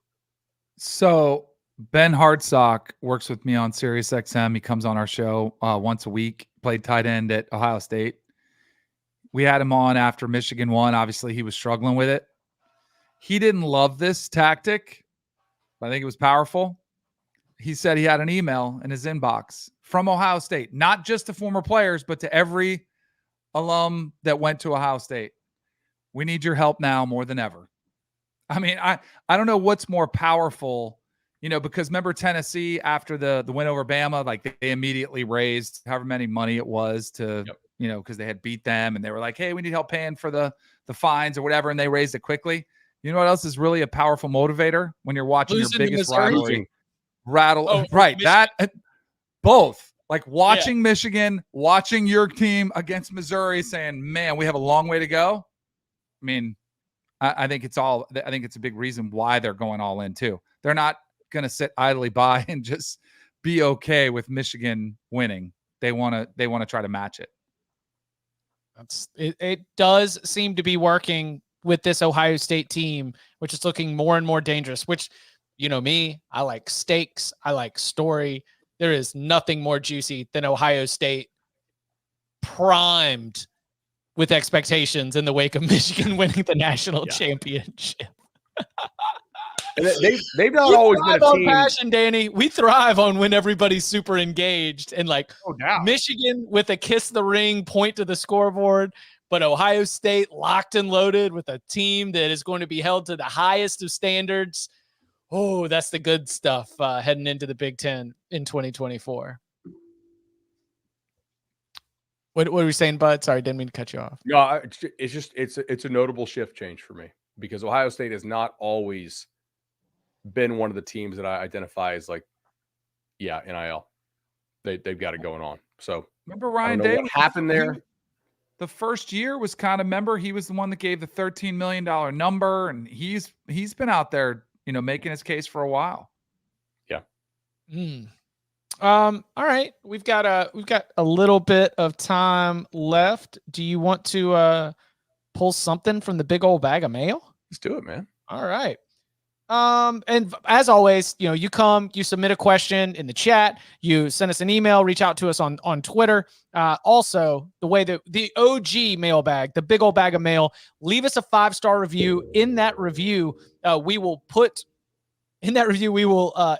So Ben Hardsock works with me on SiriusXM. He comes on our show once a week. Played tight end at Ohio State. We had him on after Michigan won. Obviously, he was struggling with it. He didn't love this tactic, but I think it was powerful. He said he had an email in his inbox from Ohio State, not just to former players, but to every alum that went to Ohio State. We need your help now more than ever. I mean, I don't know what's more powerful, because remember Tennessee after the win over Bama, like they immediately raised however many money it was to, because they had beat them and they were like, hey, we need help paying for the fines or whatever. And they raised it quickly. You know what else is really a powerful motivator when you're watching your biggest rivalry rattle? Oh, right. Michigan. That both like watching Michigan, watching your team against Missouri saying, man, we have a long way to go. I mean, I think it's a big reason why they're going all in too. They're not going to sit idly by and just be okay with Michigan winning. They want to try to match it. It does seem to be working with this Ohio State team, which is looking more and more dangerous, which, me, I like stakes. I like story. There is nothing more juicy than Ohio State primed with expectations in the wake of Michigan winning the national championship. And they've not always been a team. Passion, Danny. We thrive on when everybody's super engaged and Michigan with a kiss the ring, point to the scoreboard, but Ohio State locked and loaded with a team that is going to be held to the highest of standards. Oh, that's the good stuff heading into the Big Ten in 2024. What were we saying, Bud? Sorry, didn't mean to cut you off. No, it's a notable shift change for me because Ohio State has not always been one of the teams that I identify as NIL. They've got it going on. So remember Ryan Day? What happened there? The first year was he was the one that gave the $13 million number, and he's been out there, making his case for a while. Yeah. All right. We've got a little bit of time left. Do you want to pull something from the big old bag of mail? Let's do it, man. All right. And as always, you submit a question in the chat, you send us an email, reach out to us on Twitter. Also, the way that the OG mailbag, the big old bag of mail, leave us a 5-star review. In that review, we will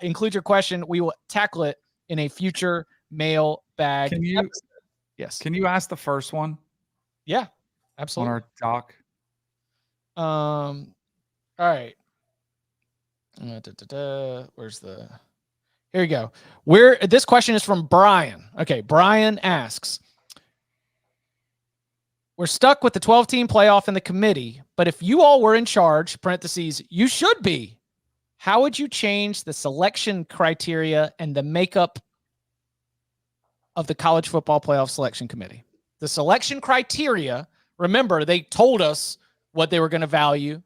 include your question. We will tackle it in a future mailbag. Yes. Can you ask the first one? Yeah, absolutely. On our doc. All right. Here you go. This question is from Brian. Okay. Brian asks, we're stuck with the 12-team playoff in the committee, but if you all were in charge, parentheses, you should be, how would you change the selection criteria and the makeup of the college football playoff selection committee? The selection criteria, remember, they told us what they were going to value,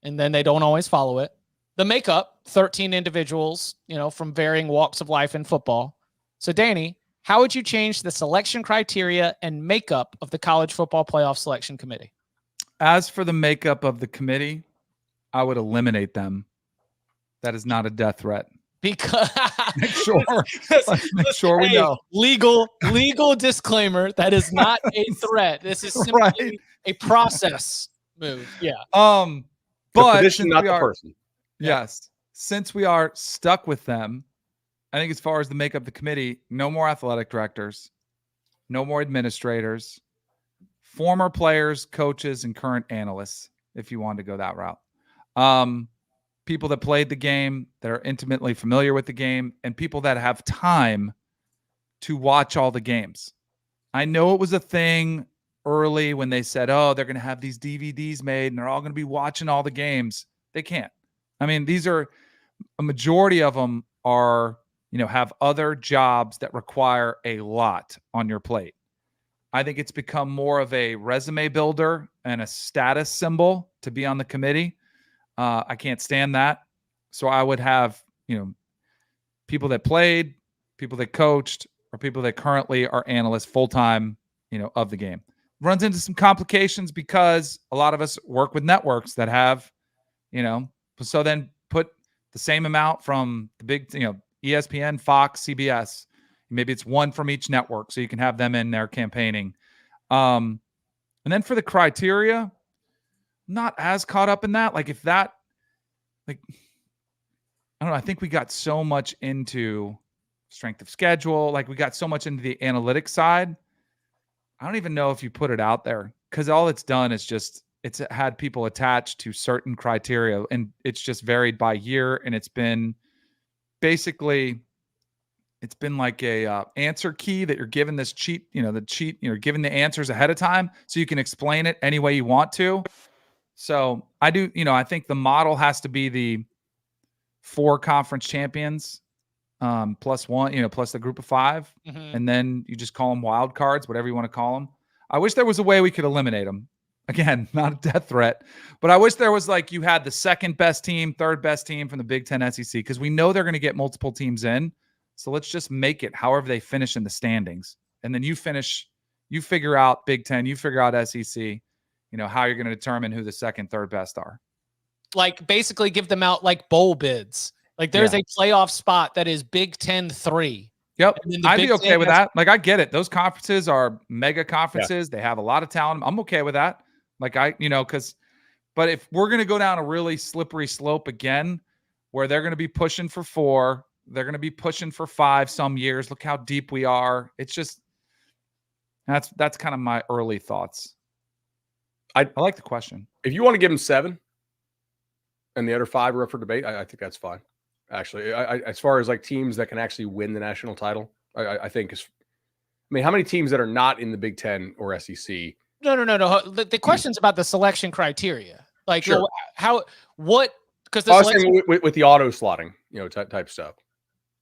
and then they don't always follow it. The makeup, 13 individuals, from varying walks of life in football. So, Danny, how would you change the selection criteria and makeup of the college football playoff selection committee? As for the makeup of the committee, I would eliminate them. That is not a death threat. Because make sure we know. Legal disclaimer. That is not a threat. This is simply a process move. Yeah. But position, not the person. Yes. Since we are stuck with them, I think as far as the makeup of the committee, no more athletic directors, no more administrators, former players, coaches, and current analysts, if you wanted to go that route. People that played the game, that are intimately familiar with the game, and people that have time to watch all the games. I know it was a thing early when they said, oh, they're going to have these DVDs made and they're all going to be watching all the games. They can't. I mean, a majority of them are, have other jobs that require a lot on your plate. I think it's become more of a resume builder and a status symbol to be on the committee. I can't stand that. So I would have, people that played, people that coached, or people that currently are analysts full-time, of the game. Runs into some complications because a lot of us work with networks that have, so then put the same amount from the big, ESPN, Fox, CBS. Maybe it's one from each network, so you can have them in there campaigning. And then for the criteria, I'm not as caught up in that. I don't know. I think we got so much into strength of schedule. We got so much into the analytics side. I don't even know if you put it out there, because all it's done is it's had people attached to certain criteria, and it's just varied by year. And it's been basically, it's been like a answer key that you're given this cheat, you're given the answers ahead of time so you can explain it any way you want to. So I think the model has to be the 4 conference champions plus one, plus the group of 5. Mm-hmm. And then you just call them wild cards, whatever you want to call them. I wish there was a way we could eliminate them. Again, not a death threat, but I wish there was you had the second best team, third best team from the Big Ten SEC, because we know they're going to get multiple teams in. So let's just make it however they finish in the standings. And then you figure out Big Ten, you figure out SEC, how you're going to determine who the second, third best are. Basically give them out bowl bids. There's a playoff spot that is Big Ten 3. Yep. I'd be okay with that. I get it. Those conferences are mega conferences. Yeah. They have a lot of talent. I'm okay with that. but if we're going to go down a really slippery slope again, where they're going to be pushing for 4, they're going to be pushing for 5 some years. Look how deep we are. It's just, that's kind of my early thoughts. I like the question. If you want to give them 7 and the other 5 are up for debate, I think that's fine. Actually, as far as teams that can actually win the national title, I think how many teams that are not in the Big Ten or SEC? No. The question's about the selection criteria. Sure. Because I was saying with the auto slotting, type stuff.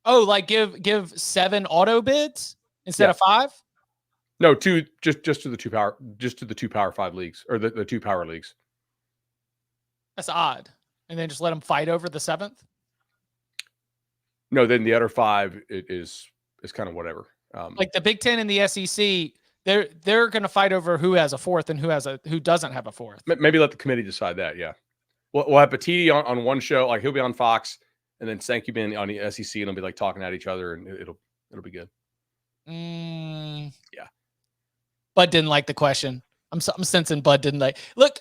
Oh, give 7 auto bids instead of 5? No, 2 just to the 2 Power 5 leagues, or the 2 power leagues. That's odd. And then just let them fight over the 7th? No, then the other 5 is kind of whatever. The Big Ten and the SEC, they're going to fight over who has a 4th and who doesn't have a 4th. Maybe let the committee decide that. Yeah, we'll have Petiti on one show, he'll be on Fox, and then Sankey be on the SEC, and they'll be talking at each other, and it'll be good. Yeah. Bud didn't like the question. I'm sensing Bud didn't like. Look,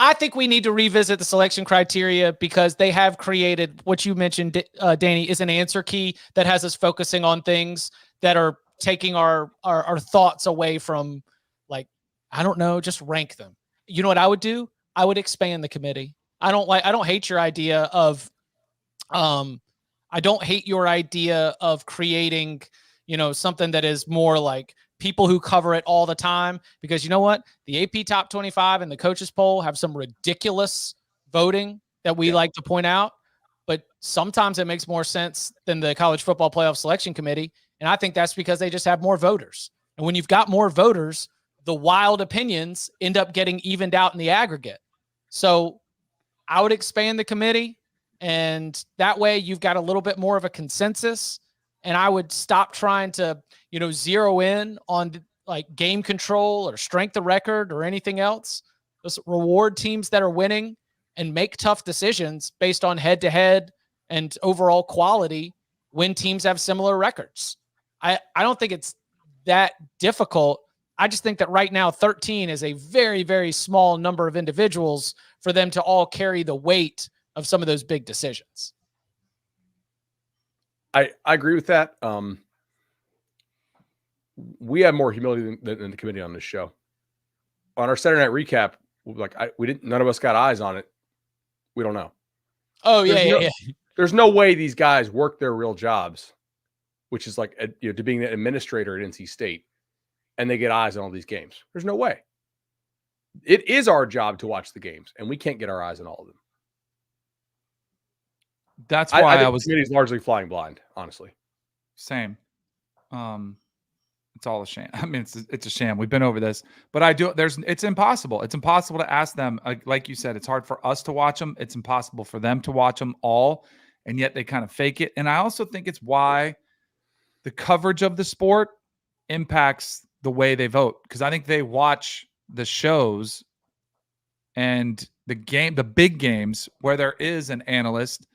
I think we need to revisit the selection criteria, because they have created what you mentioned, Danny, is an answer key that has us focusing on things that are taking our thoughts away from, I don't know, just rank them. You know what I would do? I would expand the committee. I don't hate your idea of, creating, something that is more people who cover it all the time, because you know what? The AP Top 25 and the coaches poll have some ridiculous voting that we like to point out, but sometimes it makes more sense than the College Football Playoff Selection Committee. And I think that's because they just have more voters. And when you've got more voters, the wild opinions end up getting evened out in the aggregate. So I would expand the committee, and that way you've got a little bit more of a consensus. And I would stop trying to, zero in on game control or strength of record or anything else. Just reward teams that are winning and make tough decisions based on head-to-head and overall quality when teams have similar records. I don't think it's that difficult. I just think that right now 13 is a very, very small number of individuals for them to all carry the weight of some of those big decisions. I agree with that. We have more humility than the committee on this show. on our Saturday night recap, none of us got eyes on it. We don't know. Oh yeah. There's no way these guys work their real jobs, which is like to being an administrator at NC State, and they get eyes on all these games. There's no way. It is our job to watch the games, and we can't get our eyes on all of them. That's why I think the committee's largely flying blind, honestly. Same. It's all a sham. I mean, it's a sham. We've been over this, but it's impossible. It's impossible to ask them. Like you said, it's hard for us to watch them. It's impossible for them to watch them all. And yet they kind of fake it. And I also think it's why the coverage of the sport impacts the way they vote. Because I think they watch the shows and the big games where there is an analyst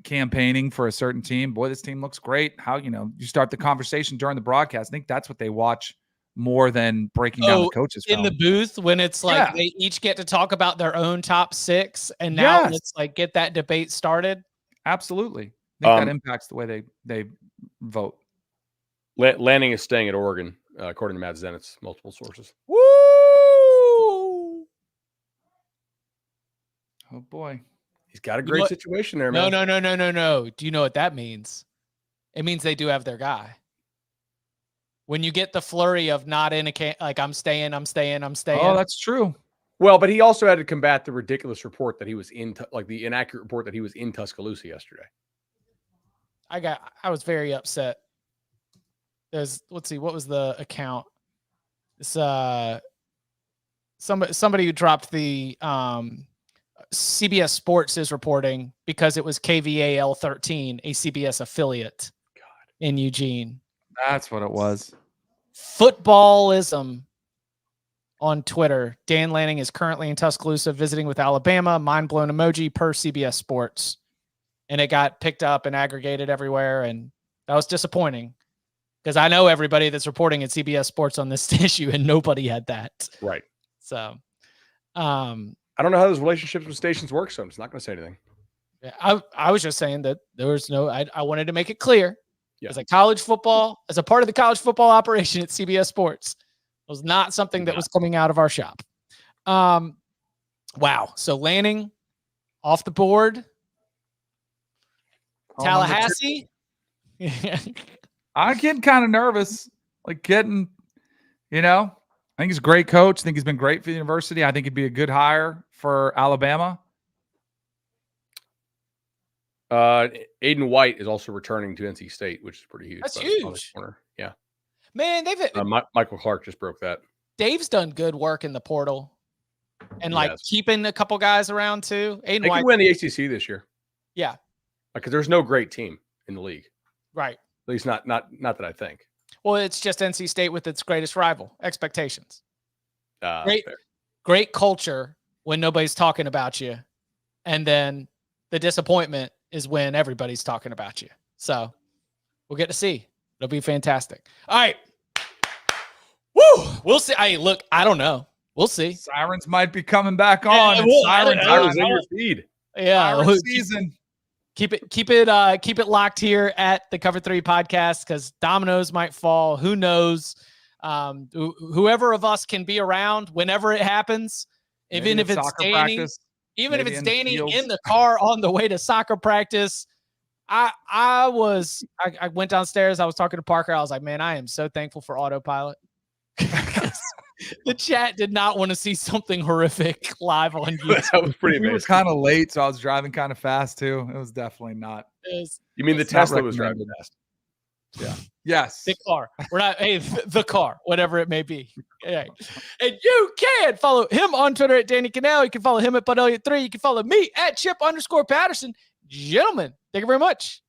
campaigning for a certain team. Boy, this team looks great. How, you start the conversation during the broadcast. I think that's what they watch more than breaking down the coaches in the booth when it's like they each get to talk about their own top 6. And now let's get that debate started. Absolutely. I think that impacts the way they vote. Lanning is staying at Oregon, according to Matt Zennett's multiple sources. Woo! Oh boy. He's got a great situation there, man. No. Do you know what that means? It means they do have their guy. When you get the flurry of not in I'm staying. Oh, that's true. Well, but he also had to combat the ridiculous report that he was the inaccurate report that he was in Tuscaloosa yesterday. I was very upset. Let's see, what was the account? It's somebody who dropped the CBS Sports is reporting because it was KVAL 13, a CBS affiliate in Eugene. That's what it was. Footballism on Twitter. Dan Lanning is currently in Tuscaloosa visiting with Alabama. Mind blown emoji per CBS Sports. And it got picked up and aggregated everywhere. And that was disappointing because I know everybody that's reporting at CBS Sports on this issue and nobody had that. Right. So, I don't know how those relationships with stations work, so I'm just not going to say anything. Yeah, I was just saying that there was I wanted to make it clear as a part of the college football operation at CBS Sports, it was not something that was coming out of our shop. Wow. So Lanning off the board. Tallahassee. I'm getting kind of nervous. I think he's a great coach. I think he's been great for the university. I think he'd be a good hire for Alabama. Aiden White is also returning to NC State, which is pretty huge. That's huge. Yeah. Man, Michael Clark just broke that. Dave's done good work in the portal and keeping a couple guys around too. Aiden White could win the ACC this year. Yeah. Because there's no great team in the league. Right. At least not that I think. Well, it's just NC State with its greatest rival, expectations. Fair. Great culture when nobody's talking about you. And then the disappointment is when everybody's talking about you. So we'll get to see. It'll be fantastic. All right. Woo! We'll see. Look, I don't know. We'll see. Sirens might be coming back on. Sirens in your feed. Yeah. Siren season. Keep it locked here at the Cover 3 podcast because dominoes might fall. Who knows? Whoever of us can be around whenever it happens, even if it's Danny, even if it's Danny in the car on the way to soccer practice. I went downstairs. I was talking to Parker. I was like, man, I am so thankful for autopilot. The chat did not want to see something horrific live on YouTube. That was pretty amazing. It was kind of late, so I was driving kind of fast too. It was definitely not. You mean the Tesla was driving fast? Yeah. Yes. The car. We're not. Hey, the car, whatever it may be. Right. And you can follow him on Twitter at Danny Cannell. You can follow him at Bud Elliott 3. You can follow me at Chip_Patterson. Gentlemen, thank you very much.